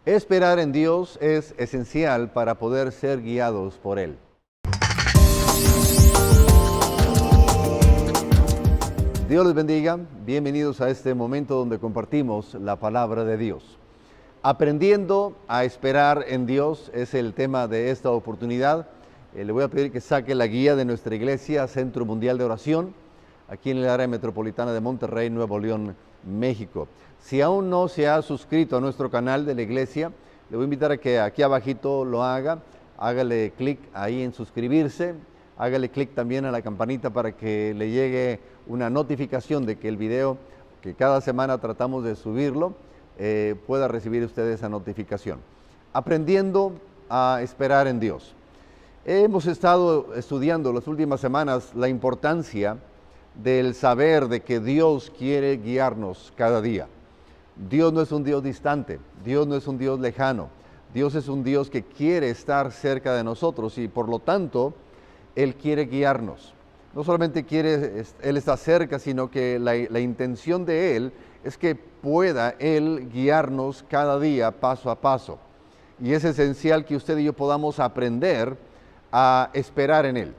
Esperar en Dios es esencial para poder ser guiados por Él. Dios les bendiga, bienvenidos a este momento donde compartimos la palabra de Dios. Aprendiendo a esperar en Dios es el tema de esta oportunidad. Le voy a pedir que saque la guía de nuestra iglesia, Centro Mundial de Oración, aquí en el área metropolitana de Monterrey, Nuevo León, México. Si aún no se ha suscrito a nuestro canal de la iglesia, le voy a invitar a que aquí abajito lo haga, hágale clic ahí en suscribirse, hágale clic también a la campanita para que le llegue una notificación de que el video que cada semana tratamos de subirlo, pueda recibir usted esa notificación. Aprendiendo a esperar en Dios. Hemos estado estudiando las últimas semanas la importancia del saber de que Dios quiere guiarnos cada día. Dios no es un Dios distante, Dios no es un Dios lejano, Dios es un Dios que quiere estar cerca de nosotros y por lo tanto Él quiere guiarnos. No solamente Él está cerca, sino que la intención de Él es que pueda Él guiarnos cada día paso a paso. Y es esencial que usted y yo podamos aprender a esperar en Él,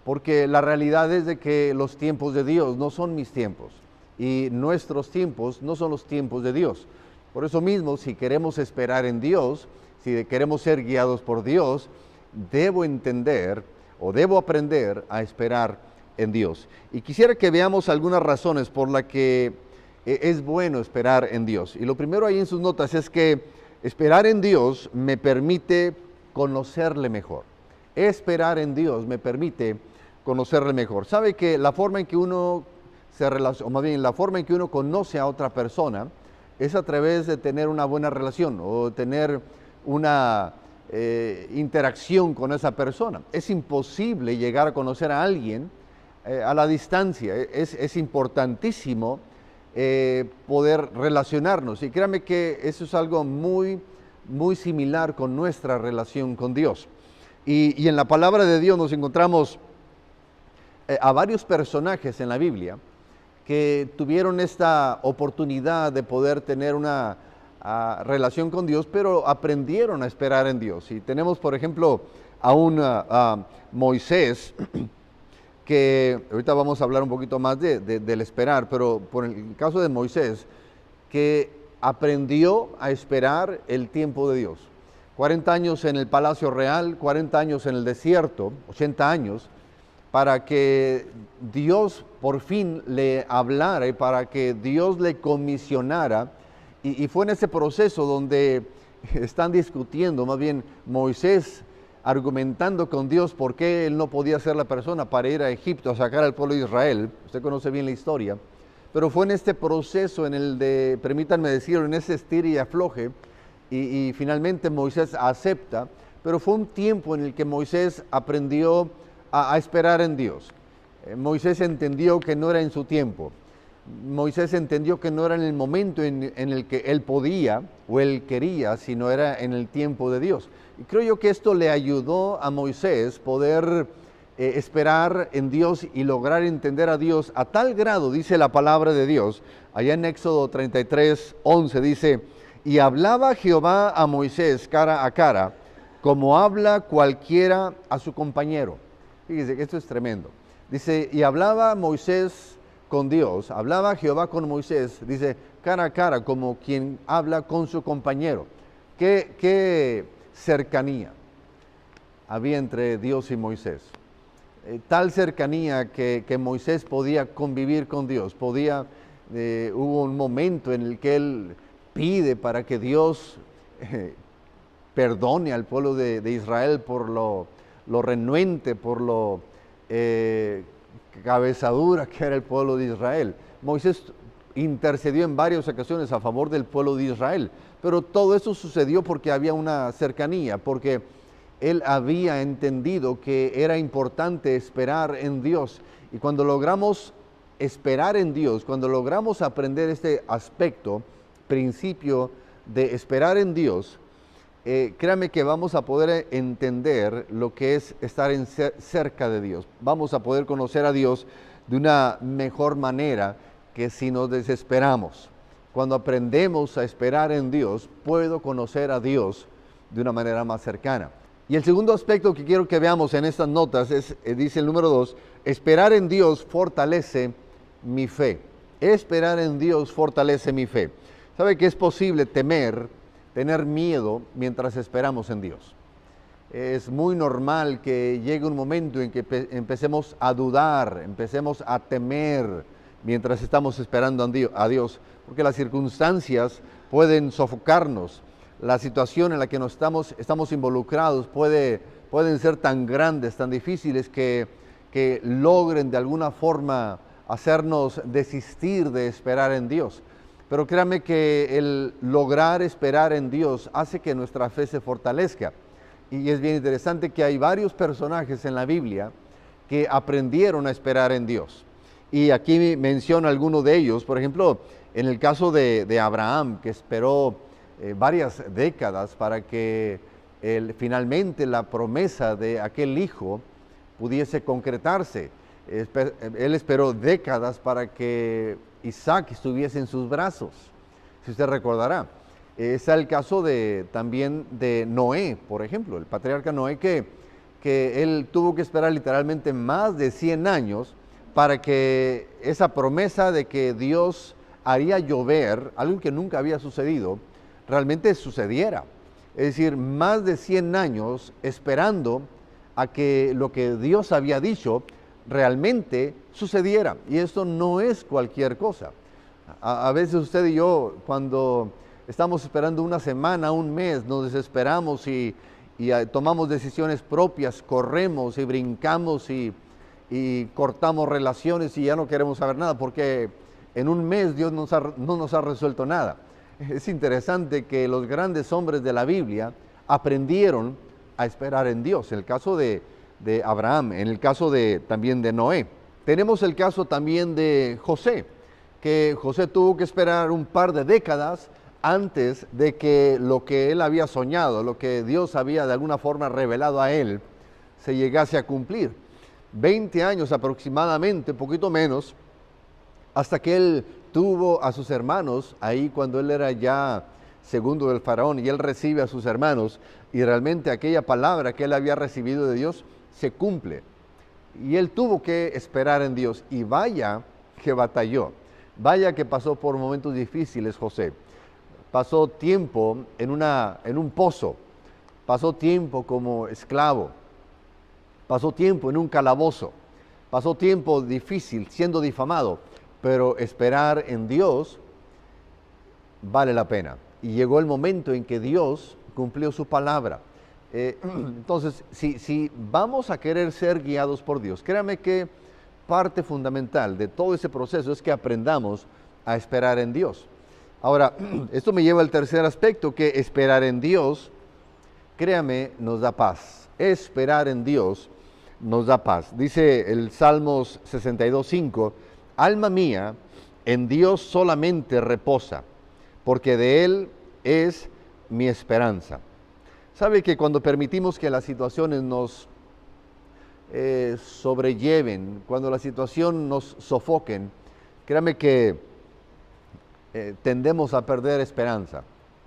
porque la realidad es de que los tiempos de Dios no son mis tiempos y nuestros tiempos no son los tiempos de Dios. Por eso mismo, si queremos esperar en Dios, si queremos ser guiados por Dios, debo entender o debo aprender a esperar en Dios. Y quisiera que veamos algunas razones por las que es bueno esperar en Dios. Y lo primero ahí en sus notas es que esperar en Dios me permite conocerle mejor. Esperar en Dios me permite conocerle mejor. Sabe que la forma en que uno se relaciona, o más bien la forma en que uno conoce a otra persona es a través de tener una buena relación o tener una interacción con esa persona. Es imposible llegar a conocer a alguien a la distancia. Es importantísimo poder relacionarnos. Y créame que eso es algo muy similar con nuestra relación con Dios. Y en la palabra de Dios nos encontramos a varios personajes en la Biblia que tuvieron esta oportunidad de poder tener una relación con Dios, pero aprendieron a esperar en Dios. Y tenemos, por ejemplo, a Moisés, que ahorita vamos a hablar un poquito más del esperar, pero por el caso de Moisés, que aprendió a esperar el tiempo de Dios. 40 años en el palacio real, 40 años en el desierto, 80 años, para que Dios por fin le hablara y para que Dios le comisionara. Y fue en ese proceso donde están discutiendo, más bien Moisés argumentando con Dios por qué él no podía ser la persona para ir a Egipto a sacar al pueblo de Israel. Usted conoce bien la historia. Pero fue en este proceso en el de, permítanme decirlo, en ese estira y afloje, y finalmente Moisés acepta, pero fue un tiempo en el que Moisés aprendió a esperar en Dios. Moisés entendió que no era en su tiempo. Moisés entendió que no era en el momento en el que él podía o él quería, sino era en el tiempo de Dios. Y creo yo que esto le ayudó a Moisés poder esperar en Dios y lograr entender a Dios a tal grado, dice la palabra de Dios, allá en Éxodo 33:11 dice: y hablaba Jehová a Moisés cara a cara, como habla cualquiera a su compañero. Fíjese que esto es tremendo. Dice, y hablaba Moisés con Dios, hablaba Jehová con Moisés, dice, cara a cara, como quien habla con su compañero. ¿Qué cercanía había entre Dios y Moisés? Tal cercanía que Moisés podía convivir con Dios, hubo un momento en el que él pide para que Dios perdone al pueblo de Israel por lo renuente, por lo cabezadura que era el pueblo de Israel. Moisés intercedió en varias ocasiones a favor del pueblo de Israel, pero todo eso sucedió porque había una cercanía, porque él había entendido que era importante esperar en Dios. Y cuando logramos esperar en Dios, cuando logramos aprender este aspecto, principio de esperar en Dios, créame que vamos a poder entender lo que es estar cerca de Dios. Vamos a poder conocer a Dios de una mejor manera que si nos desesperamos. Cuando aprendemos a esperar en Dios, puedo conocer a Dios de una manera más cercana. Y el segundo aspecto que quiero que veamos en estas notas es, dice el número 2, esperar en Dios fortalece mi fe. Esperar en Dios fortalece mi fe. ¿Sabe que es posible temer, tener miedo mientras esperamos en Dios? Es muy normal que llegue un momento en que empecemos a dudar, empecemos a temer mientras estamos esperando a Dios, porque las circunstancias pueden sofocarnos. La situación en la que estamos involucrados pueden ser tan grandes, tan difíciles que logren de alguna forma hacernos desistir de esperar en Dios. Pero créanme que el lograr esperar en Dios hace que nuestra fe se fortalezca. Y es bien interesante que hay varios personajes en la Biblia que aprendieron a esperar en Dios. Y aquí menciono algunos de ellos. Por ejemplo, en el caso de Abraham, que esperó varias décadas para que finalmente la promesa de aquel hijo pudiese concretarse. Él esperó décadas para que Isaac estuviese en sus brazos, si usted recordará. Es el caso también de Noé, por ejemplo, el patriarca Noé, que él tuvo que esperar literalmente más de 100 años para que esa promesa de que Dios haría llover, algo que nunca había sucedido, realmente sucediera. Es decir, más de 100 años esperando a que lo que Dios había dicho realmente sucediera. Y esto no es cualquier cosa. A veces usted y yo, cuando estamos esperando una semana, un mes, nos desesperamos y tomamos decisiones propias, corremos y brincamos y cortamos relaciones y ya no queremos saber nada, porque en un mes Dios no nos ha resuelto nada. Es interesante que los grandes hombres de la Biblia aprendieron a esperar en Dios. En el caso de Abraham, en el caso también de Noé. Tenemos el caso también de José, que José tuvo que esperar un par de décadas antes de que lo que él había soñado, lo que Dios había de alguna forma revelado a él, se llegase a cumplir. 20 años aproximadamente, poquito menos, hasta que él tuvo a sus hermanos, ahí cuando él era ya segundo del faraón, y él recibe a sus hermanos, y realmente aquella palabra que él había recibido de Dios se cumple. Y él tuvo que esperar en Dios, y vaya que batalló, vaya que pasó por momentos difíciles José. Pasó tiempo en un pozo, pasó tiempo como esclavo, pasó tiempo en un calabozo, pasó tiempo difícil siendo difamado, pero esperar en Dios vale la pena. Y llegó el momento en que Dios cumplió su palabra. Entonces, si vamos a querer ser guiados por Dios, créame que parte fundamental de todo ese proceso es que aprendamos a esperar en Dios. Ahora, esto me lleva al tercer aspecto, que esperar en Dios, créame, nos da paz. Esperar en Dios nos da paz. Dice el Salmos 62:5, alma mía, en Dios solamente reposa, porque de Él es mi esperanza. ¿Sabe que cuando permitimos que las situaciones nos sobrelleven, cuando la situación nos sofoquen, créame que tendemos a perder esperanza,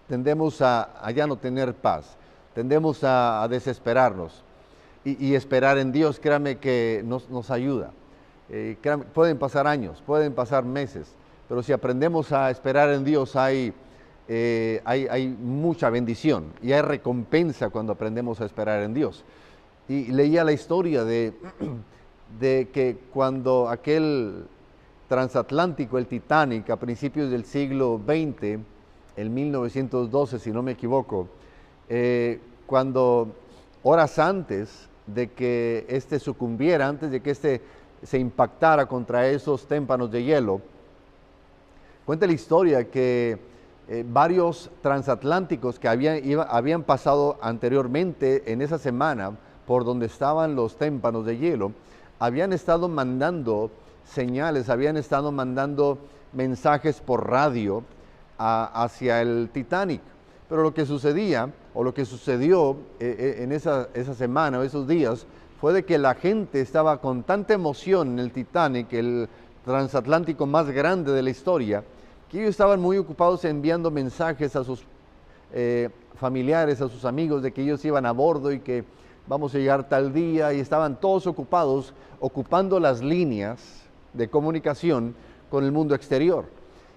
tendemos a ya no tener paz, tendemos a desesperarnos. Y esperar en Dios, créame que nos ayuda. Pueden pasar años, pueden pasar meses, pero si aprendemos a esperar en Dios hay mucha bendición y hay recompensa cuando aprendemos a esperar en Dios. Y leía la historia de que cuando aquel transatlántico, el Titanic, a principios del siglo XX, en 1912, si no me equivoco, cuando horas antes de que éste sucumbiera, antes de que éste se impactara contra esos témpanos de hielo, cuenta la historia que varios transatlánticos que habían pasado anteriormente en esa semana por donde estaban los témpanos de hielo, habían estado mandando señales, habían estado mandando mensajes por radio hacia el Titanic. Pero lo que sucedía, o lo que sucedió en esa semana o esos días, fue de que la gente estaba con tanta emoción en el Titanic, el transatlántico más grande de la historia, que ellos estaban muy ocupados enviando mensajes a sus familiares, a sus amigos, de que ellos iban a bordo y que vamos a llegar tal día, y estaban todos ocupados, ocupando las líneas de comunicación con el mundo exterior.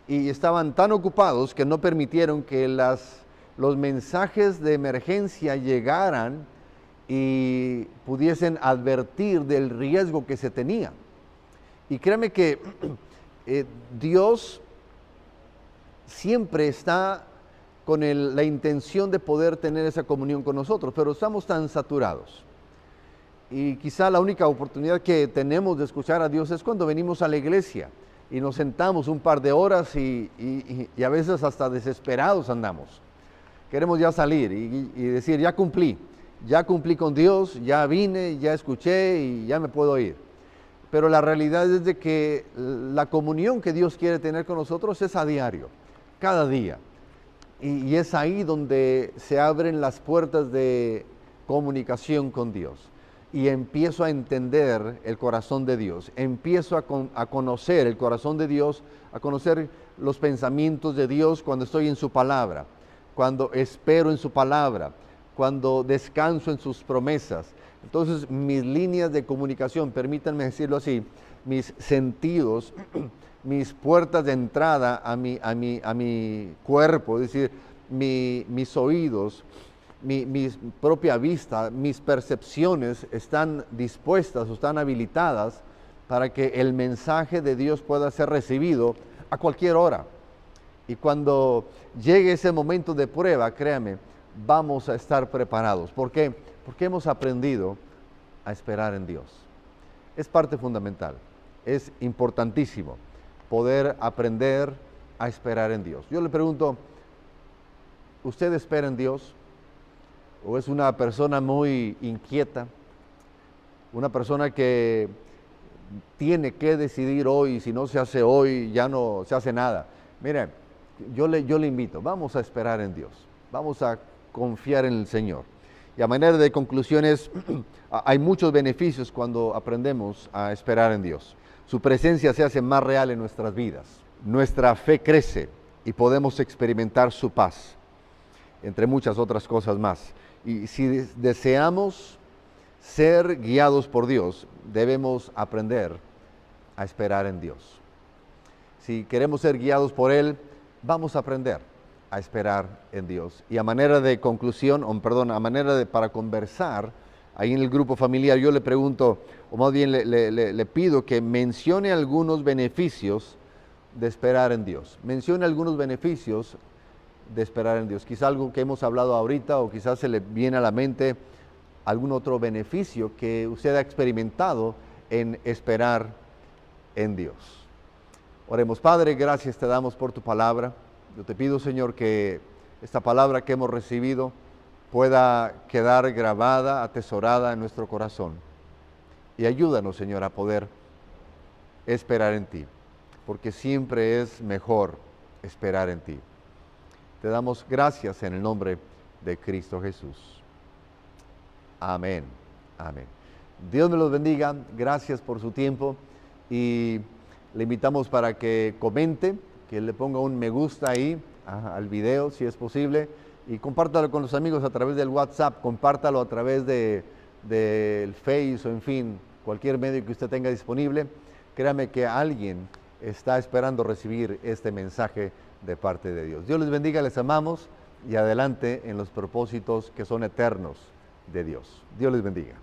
Y estaban tan ocupados que no permitieron que los mensajes de emergencia llegaran y pudiesen advertir del riesgo que se tenía. Y créame que Dios siempre está con la intención de poder tener esa comunión con nosotros, pero estamos tan saturados. Y quizá la única oportunidad que tenemos de escuchar a Dios es cuando venimos a la iglesia y nos sentamos un par de horas y a veces hasta desesperados andamos. Queremos ya salir y decir, ya cumplí con Dios, ya vine, ya escuché y ya me puedo ir. Pero la realidad es de que la comunión que Dios quiere tener con nosotros es a diario, cada día. Y es ahí donde se abren las puertas de comunicación con Dios. Y empiezo a entender el corazón de Dios, empiezo a conocer el corazón de Dios, a conocer los pensamientos de Dios cuando estoy en su palabra, cuando espero en su palabra, cuando descanso en sus promesas. Entonces mis líneas de comunicación, permítanme decirlo así, mis sentidos, mis puertas de entrada a mi cuerpo, es decir, mis oídos, mi propia vista, mis percepciones están dispuestas o están habilitadas para que el mensaje de Dios pueda ser recibido a cualquier hora. Y cuando llegue ese momento de prueba, créame, vamos a estar preparados. ¿Por qué? Porque hemos aprendido a esperar en Dios. Es parte fundamental, es importantísimo poder aprender a esperar en Dios. Yo le pregunto, ¿usted espera en Dios? ¿O es una persona muy inquieta? Una persona que tiene que decidir hoy, si no se hace hoy, ya no se hace nada. Mire, yo le invito, vamos a esperar en Dios, vamos a confiar en el Señor. Y a manera de conclusiones, hay muchos beneficios cuando aprendemos a esperar en Dios. Su presencia se hace más real en nuestras vidas. Nuestra fe crece y podemos experimentar su paz, entre muchas otras cosas más. Y si deseamos ser guiados por Dios, debemos aprender a esperar en Dios. Si queremos ser guiados por Él, vamos a aprender a esperar en Dios. Y a manera de conclusión, para conversar, ahí en el grupo familiar, yo le pregunto, o más bien le pido que mencione algunos beneficios de esperar en Dios. Mencione algunos beneficios de esperar en Dios. Quizá algo que hemos hablado ahorita, o quizás se le viene a la mente algún otro beneficio que usted ha experimentado en esperar en Dios. Oremos. Padre, gracias te damos por tu palabra. Yo te pido, Señor, que esta palabra que hemos recibido pueda quedar grabada, atesorada en nuestro corazón. Y ayúdanos, Señor, a poder esperar en ti, porque siempre es mejor esperar en ti. Te damos gracias en el nombre de Cristo Jesús. Amén. Amén. Dios me los bendiga. Gracias por su tiempo. Y le invitamos para que comente, que le ponga un me gusta ahí al video, si es posible. Y compártalo con los amigos a través del WhatsApp. Compártalo a través del Face o en fin, cualquier medio que usted tenga disponible. Créame que alguien está esperando recibir este mensaje de parte de Dios. Dios les bendiga, les amamos y adelante en los propósitos que son eternos de Dios. Dios les bendiga.